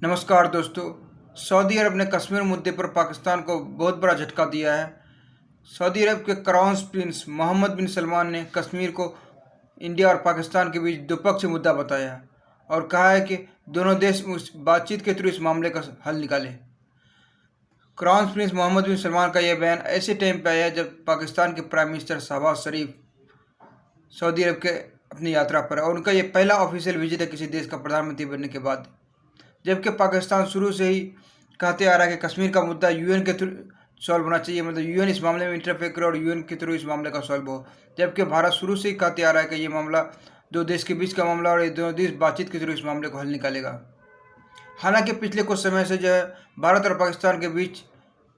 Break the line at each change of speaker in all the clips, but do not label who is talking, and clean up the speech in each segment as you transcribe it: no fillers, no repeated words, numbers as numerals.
नमस्कार दोस्तों। सऊदी अरब ने कश्मीर मुद्दे पर पाकिस्तान को बहुत बड़ा झटका दिया है। सऊदी अरब के क्राउन प्रिंस मोहम्मद बिन सलमान ने कश्मीर को इंडिया और पाकिस्तान के बीच द्विपक्षीय मुद्दा बताया है और कहा है कि दोनों देश उस बातचीत के थ्रू इस मामले का हल निकालें। क्राउन प्रिंस मोहम्मद बिन सलमान का यह बयान ऐसे टाइम पर आया जब पाकिस्तान के प्राइम मिनिस्टर शहबाज शरीफ सऊदी अरब के अपनी यात्रा पर है और उनका यह पहला ऑफिशियल विजिट है किसी देश का प्रधानमंत्री बनने के बाद। जबकि पाकिस्तान शुरू से ही कहते आ रहा है कि कश्मीर का मुद्दा यूएन के थ्रू सॉल्व होना चाहिए, मतलब यूएन इस मामले में इंटरफेयर करे और यूएन के थ्रू इस मामले का सॉल्व हो। जबकि भारत शुरू से ही कहते आ रहा है कि ये मामला दो देश के बीच का मामला और ये दोनों देश बातचीत के थ्रू इस मामले को हल निकालेगा। हालांकि पिछले कुछ समय से जो है भारत और पाकिस्तान के बीच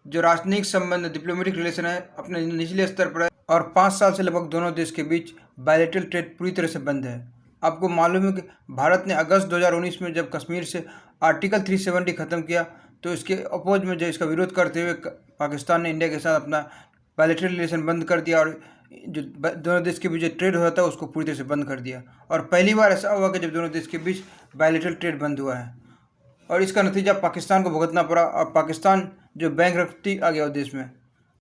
जो राजनयिक संबंध डिप्लोमेटिक रिलेशन है अपने निचले स्तर पर है और 5 साल से लगभग दोनों देश के बीच बायलैटरल ट्रेड पूरी तरह से बंद है। आपको मालूम है कि भारत ने अगस्त 2019 में जब कश्मीर से आर्टिकल 370 ख़त्म किया तो इसके अपोज में जो इसका विरोध करते हुए पाकिस्तान ने इंडिया के साथ अपना बायलैटरल रिलेशन बंद कर दिया और जो दोनों देश के बीच जो ट्रेड होता है उसको पूरी तरह से बंद कर दिया। और पहली बार ऐसा हुआ कि जब दोनों देश के बीच बायलैटरल ट्रेड बंद हुआ है और इसका नतीजा पाकिस्तान को भुगतना पड़ा और पाकिस्तान जो बैंकरप्सी आ गया उस देश में।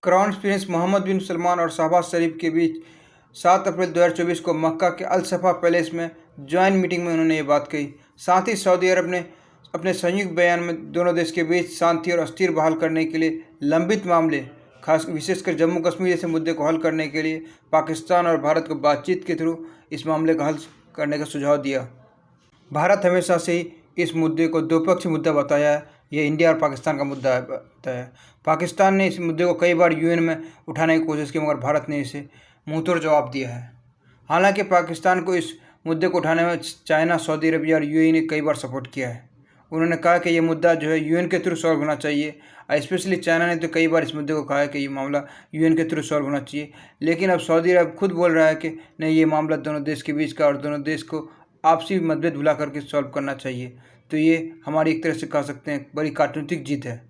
क्राउन प्रिंस मोहम्मद बिन सलमान और शहबाज शरीफ के बीच 7 अप्रैल 2024 को मक्का के अल सफा पैलेस में ज्वाइंट मीटिंग में उन्होंने ये बात कही। साथ ही सऊदी अरब ने अपने संयुक्त बयान में दोनों देश के बीच शांति और अस्थिर बहाल करने के लिए लंबित मामले, खास विशेषकर जम्मू कश्मीर जैसे मुद्दे को हल करने के लिए पाकिस्तान और भारत को बातचीत के थ्रू इस मामले का हल करने का सुझाव दिया। भारत हमेशा से ही इस मुद्दे को द्विपक्षीय मुद्दा बताया है, ये इंडिया और पाकिस्तान का मुद्दा बताया। पाकिस्तान ने इस मुद्दे को कई बार यूएन में उठाने की कोशिश की मगर भारत ने इसे मुंहतोड़ जवाब दिया है। हालांकि पाकिस्तान को इस मुद्दे को उठाने में चाइना, सऊदी अरबिया और यूएई ने कई बार सपोर्ट किया है। उन्होंने कहा कि ये मुद्दा जो है यूएन के थ्रू सॉल्व होना चाहिए। स्पेशली चाइना ने तो कई बार इस मुद्दे को कहा है कि ये मामला यूएन के थ्रू सॉल्व होना चाहिए, लेकिन अब सऊदी अरब खुद बोल रहा है कि नहीं, ये मामला दोनों देश के बीच का और दोनों देश को आपसी मतभेद भुला करके सॉल्व करना चाहिए। तो ये हमारी एक तरह से कह सकते हैं बड़ी कूटनीतिक जीत है।